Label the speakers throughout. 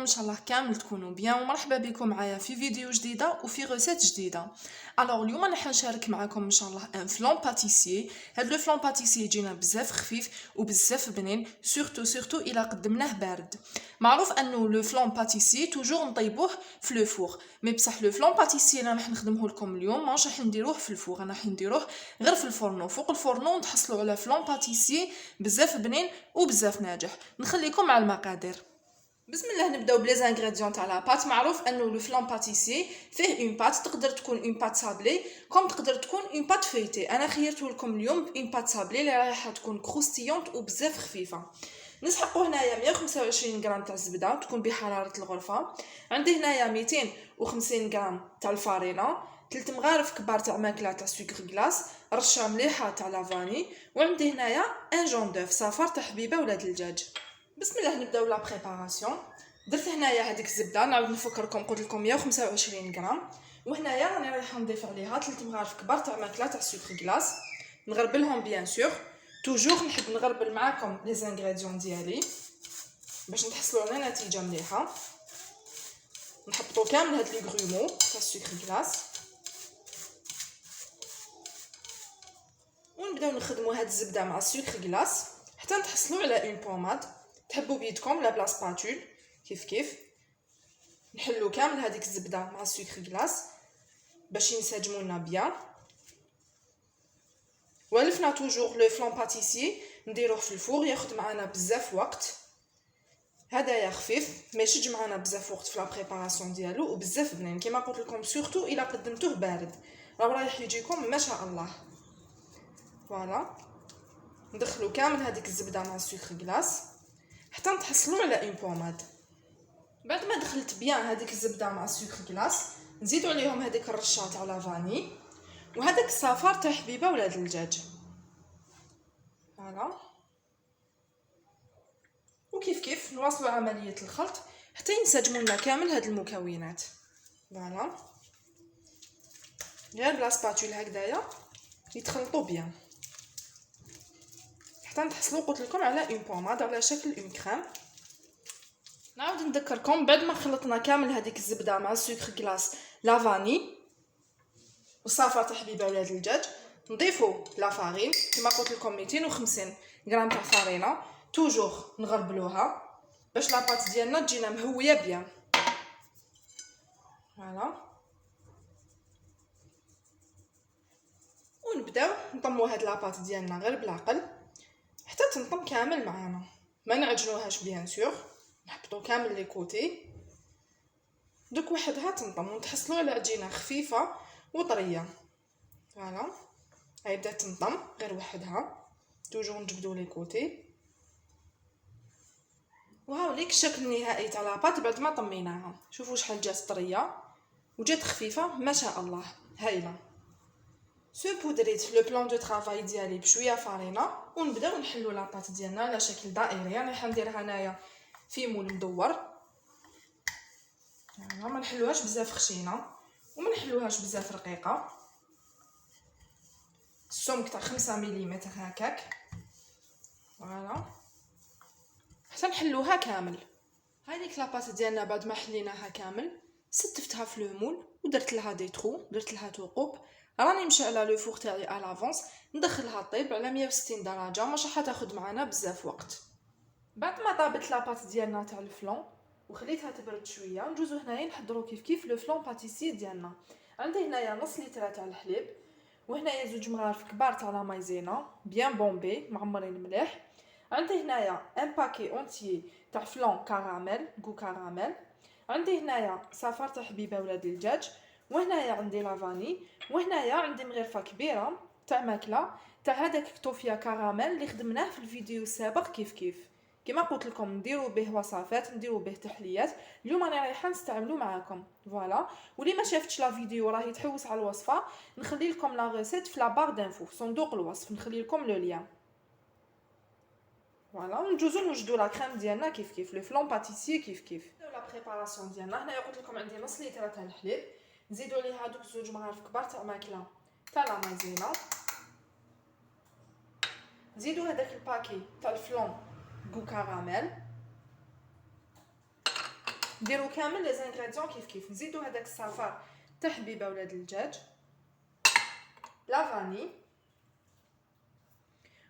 Speaker 1: شاء الله كامل تكونوا بيان، ومرحبا بكم معايا في فيديو جديده وفي غوسيت جديده. الوغ اليوم راح نشارك معكم ان شاء الله ان فلان باتيسيي. هاد لو فلان باتيسيي يجينا بزاف خفيف وبزاف بنين، سورتو الا قدمناه بارد. معروف انه لو فلان باتيسيي توجور نطيبوه في لو فور، مي بصح لو فلان باتيسيي اللي راح نخدمه لكم اليوم ماش راح نديروه في الفور، راح نديروه غير في الفرنو. فوق الفرنو نتحصلوا على فلان باتيسيي بزاف بنين وبزاف ناجح. نخليكم مع المقادير. بسم الله نبداو بلي زانغريديون تاع لا بات. معروف انه لو فلان باتيسي فيه اون بات، تقدر تكون اون بات سابلي كوم تقدر تكون اون بات فيتي. انا خيرته لكم اليوم اون بات سابلي اللي راح تكون كروستيونت وبزاف خفيفه. نسحقوا هنايا 125 غرام تاع الزبده تكون بحراره الغرفه. عندي هنايا 250 غرام تاع الفارينه، 3 مغارف كبار تاع ماكله تاع سكر غلاس، رشه مليحه تاع لافاني، وعندي هنايا ان جون دوف صفار تاع حبيبه ولا دجاج. بسم الله نبداو لا بريباراسيون. درت هنايا هذيك الزبده، نعاود نفكركم قلت لكم 125 غرام، وهنايا راني رايحه نضيف عليها 3 مغارف كبار تاع ماكله تاع سكر غلاس. نغربلهم بيان سور. توجور نحب نغربل معاكم لي زانغريديون ديالي باش نتحصلوا على نتيجه مليحه. نحطوا كامل هاد لي غرومو تاع سكر غلاس ونبداو نخدموا هاد الزبده مع السكر غلاس حتى نتحصلوا على اون بوماد. تحبوا بيدكم لا بلا سباتول كيف نحلو كامل هذيك الزبده مع السكر غلاس باش ينسجموا لنا بيان. ولفنا توجور لو فلان باتيسي نديروه في الفور، ياخذ معنا بزاف وقت. هدايا خفيف ما يشج معنا بزاف وقت في لا بريباراسيون ديالو وبزاف بنين كما قلت لكم، سورتو الا قدمتوه بارد راح يجيكم ما شاء الله. فوالا ندخلو كامل هذيك الزبده مع السكر غلاس حتى نتحصلوا على اون بوماد. بعد ما دخلت بيان هذيك الزبده مع السكر غلاس نزيدوا عليهم هذيك الرشه تاع لافاني وهذاك الصفار تاع حبيبه ولا دجاج. فوالا وكيف نواصلوا عمليه الخلط حتى ينسجموا لنا كامل هاد المكونات. فوالا غير بلا سباتول هكذايا يتخلطوا بيان حتى نتحصلوا قلت لكم على اون بوماد على شكل اون كريم. نعاود نذكركم بعد ما خلطنا كامل هذيك الزبده مع السكر غلاس لافاني والصفار تاع حبيبه ولا الدجاج نضيفوا لا فارين كما قلت لكم 250 غرام تاع فارينه. توجور نغربلوها باش لا بات ديالنا تجينا مهويه بيان. فوالا ونبداو نطمو هاد لا بات ديالنا غير بالعقل حتى تنطم كامل معانا، ما نعجنوهاش بيان سور، نحطو كامل لي كوتي دوك وحدها تنطم ونتحصلوا على عجينه خفيفه وطريه. فوالا هاي بدات تنطم غير وحدها، توجور نجبدو لي كوتي. وهاوليك الشكل النهائي تاع لاباط بعد ما طميناها. شوفوا شحال جات طريه وجات خفيفه ما شاء الله هايله. سو بودريت لو بلان دو طرافاي ديالي بشويه فارينه ونبداو نحلو لاباط ديالنا على شكل دائري. انا راح نديرها هنايا في مول مدور، يعني ما نحلوهاش بزاف خشينه وما نحلوهاش بزاف رقيقه، السمك تاع 5 ملم هكاك. فوالا حتى نحلوها كامل. هذيك لاباط ديالنا بعد ما حليناها كامل ستفتها في لو مول ودرت لها دي ترو، درت لها ثقوب. راني مشعله لو فور تاعي على لافونس ندخلها طيب على 160 درجه، مش راح تاخذ معنا بزاف وقت. بعد ما طابت لاباط ديالنا تاع الفلون وخليتها تبرد شويه نجوزو هنايا نحضروا كيف لو فلون باتيسي ديالنا. عندي هنايا نص لتر تاع الحليب، وهنايا 2 مغارف كبار تاع لا مايزينا بيان بومبي معمرين مليح. عندي هنايا ان باكي اونتيي تاع فلون كراميل غو كراميل. عندي هنايا صفار تاع حبيبه ولاد الدجاج، وهنايا عندي لافاني، وهنايا عندي مغرفه كبيره تاع ماكله تاع هذاك كتوفيا كراميل اللي خدمناه في الفيديو السابق. كما قلت لكم نديروا به وصفات نديروا به تحليات. اليوم انا رايحه نستعملوا معكم. فوالا واللي ما شافتش لا فيديو راهي تحوس على الوصفه، نخلي لكم لا ريسيت في لا بار دانفو في صندوق الوصف، نخلي لكم لو ليان. فوالا ونجوزو نوجدوا لا كريم ديالنا كيف لو فلون باتيسي كيف لا بريباراسيون ديالنا. هنايا قلت لكم عندي نص لتر تاع الحليب، نزيدوا ليها دوك 2 مغارف كبار تاع ماكله تاع لا مايزينا، نزيدوا هذاك الباكي تاع الفلون غو كراميل، نديرو كامل لي زانغريديون كيف نزيدو هذاك الصفار تاع حبيبه ولاد الدجاج، لا فاني،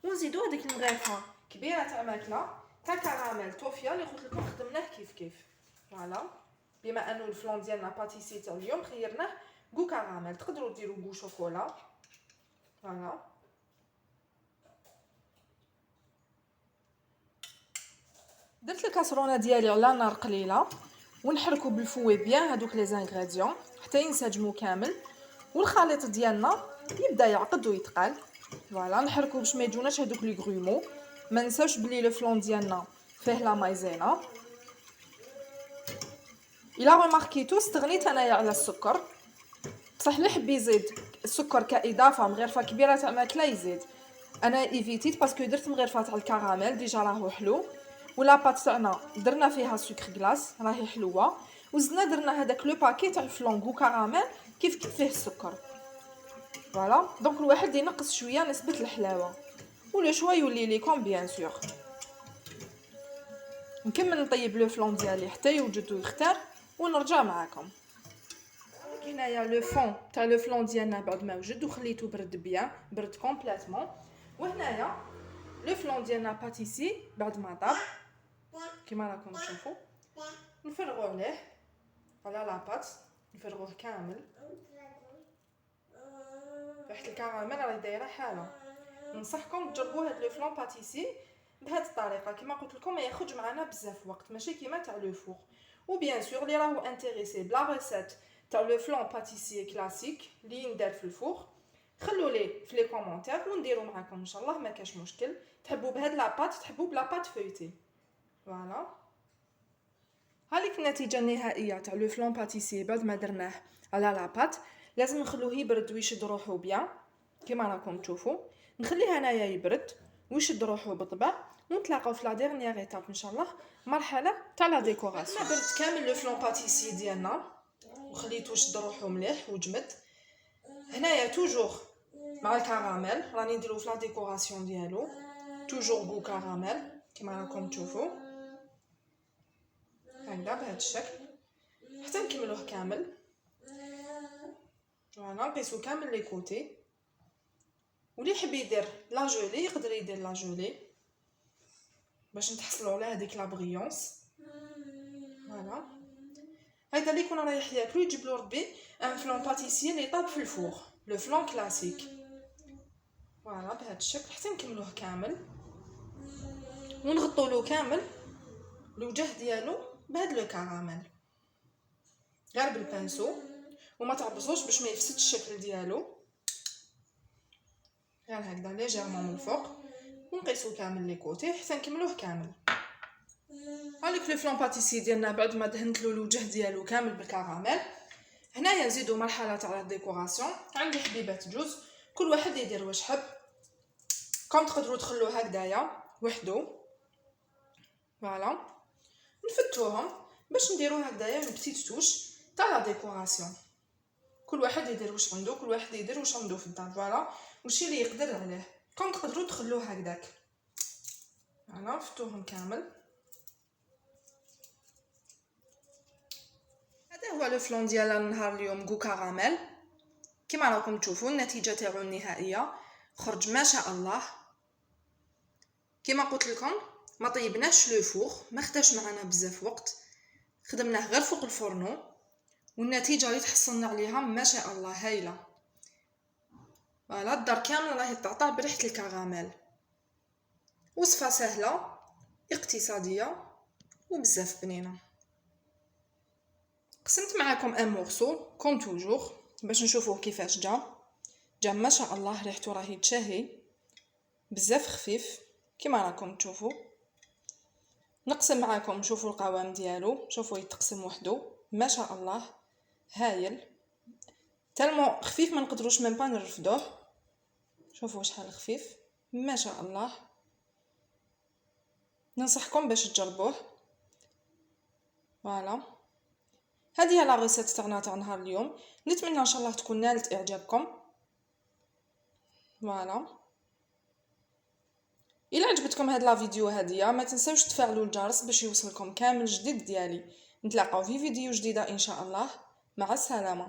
Speaker 1: ونزيدو هذيك المغرفه كبيره تاع ماكله تاع كراميل توفيا اللي قلت لكم خدمناه كيف فوالا. بما انه الفلون ديالنا باتيسي تاع اليوم خيرناه غو كراميل، تقدروا ديروا غو شوكولا فوالا. درت الكاسرونه ديالي على نار قليله ونحركو بالفوي بيان هادوك لي زانغريديون حتى ينسجموا كامل، والخليط ديالنا يبدا يعقد ويتقال فوالا. نحركو باش ما يجوناش هادوك لي غرومو. ما نساوش بلي لو فلون ديالنا فيه لا مايزينا. الا رماركيتو استغنيت انايا على السكر، بصح اللي حب يزيد السكر كاضافه مغرفه كبيره تاع ماكله يزيد. انا ايفيتيت باسكو درت مغرفه تاع الكراميل ديجا راهو حلو، ولا بات تاعنا درنا فيها سكر غلاس راهي حلوه، وزدنا درنا هذاك لو باكي تاع الفلونغو كراميل كيف فيه السكر فوالا. دونك الواحد ينقص شويه نسبه الحلاوه ولو شوا يولي ليكم بيان سور. نكمل نطيب لو فلون ديالي حتى يوجد ويختار ونرجع معكم. هنايا لو فون تاع لو فلون ديالنا بعد ما وجد وخليته برد بيان، برد كومبليتمون. وهنايا لو فلون ديالنا باتيسي بعد ما طاب كيما راكم تشوفوا نفرغوا عليه على لاباط، نفرغوه كامل. ريحه الكراميل راهي دايره حاله. ننصحكم تجربوا هاد لو فلون باتيسي بهاد الطريقه، كما قلت لكم ما ياخذش معنا بزاف وقت، ماشي كيما تاع لو فور. وبيان سور اللي راهو انتريسي بلا ريسيت تاع لو فلون باتيسي كلاسيك اللي ندار في الفور، خلوا لي في لي كومونتير ونديرو معكم ان شاء الله. ما كاش مشكل، تحبوا بهاد لاباط تحبوا بلا بات فويتي فوالا. هاليك النتيجه النهائيه تاع لو فلون باتيسي بعد ما درناه على لاباط. لازم نخلوه يبرد ويشد روحو بيان كيما راكم تشوفوا. نخليه انايا يبرد ويشد روحو بالطبع، ونتلاقاو في لا ديرنيير ايتاب ان شاء الله، مرحله تاع لا ديكوراسيون. ما برد كامل لو فلون باتيسي ديالنا وخليته يشد روحو مليح وجمد. هنايا توجور مع الكراميل راني نديرو في لا ديكوراسيون ديالو توجور غو كراميل كيما راكم تشوفوا هكذا بهذا الشكل حتى نكملوه كامل فوالا. نقيسو كامل لي كوتي، واللي يحب يدير لا جولي يقدر يدير لا جولي باش نتحصلوا على هذيك لا بريونس فوالا. هذا اللي كنا رايح ياكلو يجيب له ربي ان فلون باتيسي اللي طاب في الفور لو فلون كلاسيك فوالا بهذا الشكل حتى نكملوه كامل ونغطوا له كامل الوجه ديالو بهذا لو كراميل غير بالبانسو، وما تعبزوش باش ما يفسدش الشكل ديالو، غير هكذا ليجيرمون من الفوق ونقيسو كامل لي كوتي حتى نكملوه كامل. هاليك لو فلون باتيسي ديالنا بعد ما دهنت له الوجه ديالو كامل بالكراميل. هنايا نزيدو مرحله تاع الديكوراسيون. عندي حبيبات جوز كل واحد يدير واش حب، كون تقدروا تخلوه هكذايا وحدو فوالا. نفتوهم باش نديرو هكذايا من بتيت توش تاع لا ديكوراسيون. كل واحد يدير واش عنده، كل واحد يدير واش عنده في الدار فوالا، وشي اللي يقدر عليه. كون تقدروا تخلوه هكذاك فوالا. فتوهم كامل. هذا هو لو فلون ديال نهار اليوم غو كراميل كما راكم تشوفوا. النتيجه تاعو النهائيه خرج ما شاء الله. كما قلت لكم ما طيبناش لو فور، ما خداش معنا بزاف وقت، خدمناه غير فوق الفرنو، والنتيجه اللي تحصلنا عليها ما شاء الله هايله فوالا. الدار كامل راهي تعطى بريحه الكراميل. وصفه سهله اقتصاديه وبزاف بنينه. قسمت معكم ان مورسو كوم توجور باش نشوفوه كيفاش جا ما شاء الله. ريحته راهي تشهي بزاف خفيف كما راكم تشوفوا. نقسم معكم شوفوا القوام ديالو، شوفوا يتقسم وحده ما شاء الله هايل. تالمو خفيف ما نقدروش ميم با نرفدوه. شوفوا شحال خفيف ما شاء الله. ننصحكم باش تجربوه فوالا. هذه هي لا ريسيت تاعنا تاع نهار اليوم. نتمنى ان شاء الله تكون نالت اعجابكم فوالا. الا عجبتكم هاد لا فيديو هاديه ما تنساوش تفعلوا الجرس باش يوصلكم كامل جديد ديالي. نتلاقاو في فيديو جديدة ان شاء الله. مع السلامة.